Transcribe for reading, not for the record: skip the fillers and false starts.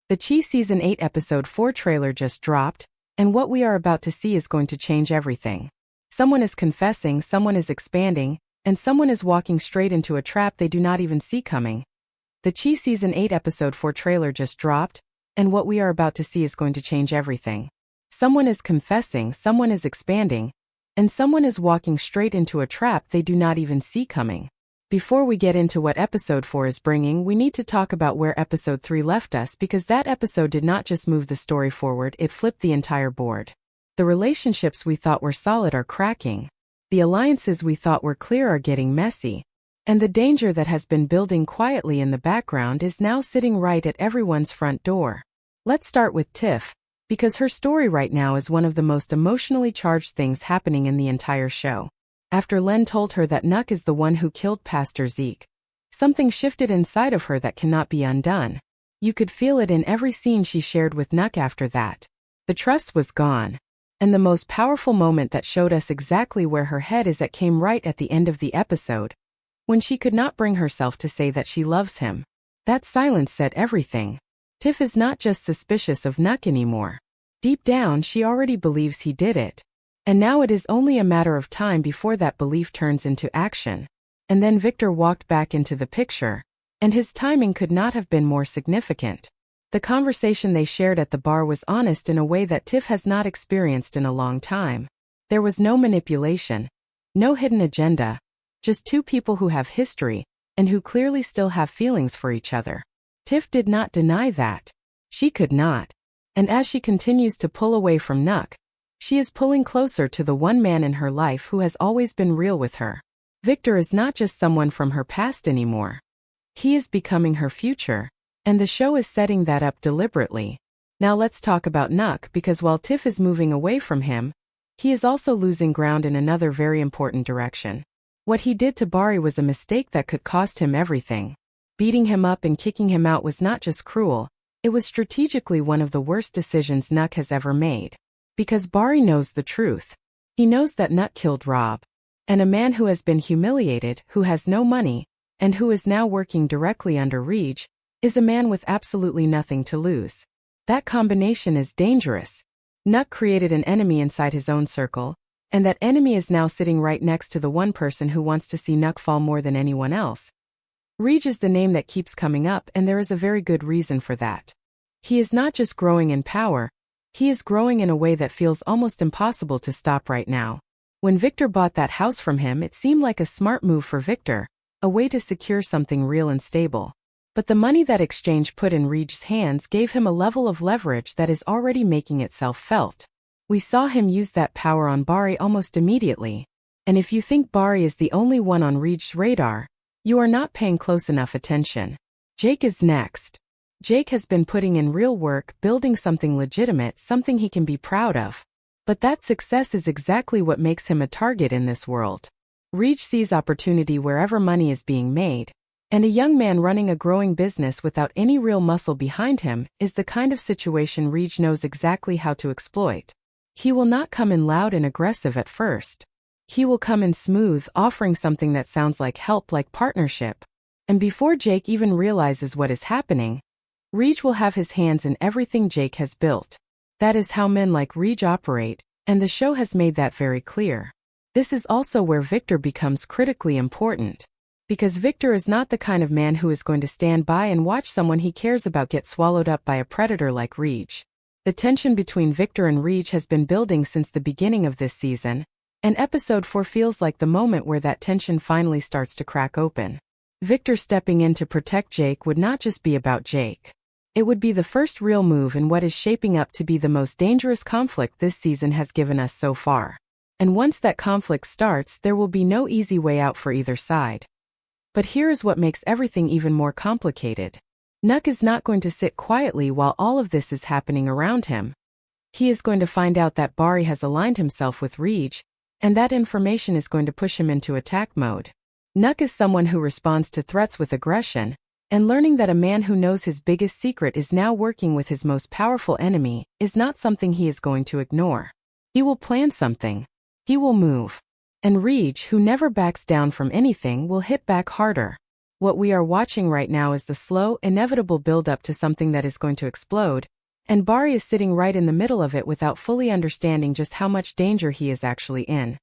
The Chi Season 8 Episode 4 trailer just dropped, and what we are about to see is going to change everything. Someone is confessing, someone is expanding, and someone is walking straight into a trap they do not even see coming. The Chi Season 8 Episode 4 trailer just dropped, and what we are about to see is going to change everything. Someone is confessing, someone is expanding, and someone is walking straight into a trap they do not even see coming. Before we get into what Episode 4 is bringing, we need to talk about where Episode 3 left us, because that episode did not just move the story forward, it flipped the entire board. The relationships we thought were solid are cracking. The alliances we thought were clear are getting messy. And the danger that has been building quietly in the background is now sitting right at everyone's front door. Let's start with Tiff, because her story right now is one of the most emotionally charged things happening in the entire show. After Len told her that Nuck is the one who killed Pastor Zeke, something shifted inside of her that cannot be undone. You could feel it in every scene she shared with Nuck after that. The trust was gone. And the most powerful moment that showed us exactly where her head is at came right at the end of the episode, when she could not bring herself to say that she loves him. That silence said everything. Tiff is not just suspicious of Nuck anymore. Deep down, she already believes he did it. And now it is only a matter of time before that belief turns into action. And then Victor walked back into the picture, and his timing could not have been more significant. The conversation they shared at the bar was honest in a way that Tiff has not experienced in a long time. There was no manipulation, no hidden agenda, just two people who have history, and who clearly still have feelings for each other. Tiff did not deny that. She could not. And as she continues to pull away from Nuck, she is pulling closer to the one man in her life who has always been real with her. Victor is not just someone from her past anymore. He is becoming her future, and the show is setting that up deliberately. Now let's talk about Nuck, because while Tiff is moving away from him, he is also losing ground in another very important direction. What he did to Bari was a mistake that could cost him everything. Beating him up and kicking him out was not just cruel, it was strategically one of the worst decisions Nuck has ever made. Because Bari knows the truth. He knows that Nuck killed Rob. And a man who has been humiliated, who has no money, and who is now working directly under Reg, is a man with absolutely nothing to lose. That combination is dangerous. Nuck created an enemy inside his own circle, and that enemy is now sitting right next to the one person who wants to see Nuck fall more than anyone else. Reg is the name that keeps coming up, and there is a very good reason for that. He is not just growing in power, he is growing in a way that feels almost impossible to stop right now. When Victor bought that house from him, it seemed like a smart move for Victor, a way to secure something real and stable. But the money that exchange put in Reg's hands gave him a level of leverage that is already making itself felt. We saw him use that power on Bari almost immediately. And if you think Bari is the only one on Reg's radar, you are not paying close enough attention. Jake is next. Jake has been putting in real work, building something legitimate, something he can be proud of. But that success is exactly what makes him a target in this world. Reg sees opportunity wherever money is being made. And a young man running a growing business without any real muscle behind him is the kind of situation Reg knows exactly how to exploit. He will not come in loud and aggressive at first. He will come in smooth, offering something that sounds like help, like partnership. And before Jake even realizes what is happening, Reg will have his hands in everything Jake has built. That is how men like Reg operate, and the show has made that very clear. This is also where Victor becomes critically important. Because Victor is not the kind of man who is going to stand by and watch someone he cares about get swallowed up by a predator like Reg. The tension between Victor and Reg has been building since the beginning of this season, and Episode 4 feels like the moment where that tension finally starts to crack open. Victor stepping in to protect Jake would not just be about Jake. It would be the first real move in what is shaping up to be the most dangerous conflict this season has given us so far. And once that conflict starts, there will be no easy way out for either side. But here is what makes everything even more complicated. Nuck is not going to sit quietly while all of this is happening around him. He is going to find out that Bari has aligned himself with Reg, and that information is going to push him into attack mode. Nuck is someone who responds to threats with aggression, and learning that a man who knows his biggest secret is now working with his most powerful enemy is not something he is going to ignore. He will plan something. He will move. And Reg, who never backs down from anything, will hit back harder. What we are watching right now is the slow, inevitable buildup to something that is going to explode, and Bari is sitting right in the middle of it without fully understanding just how much danger he is actually in.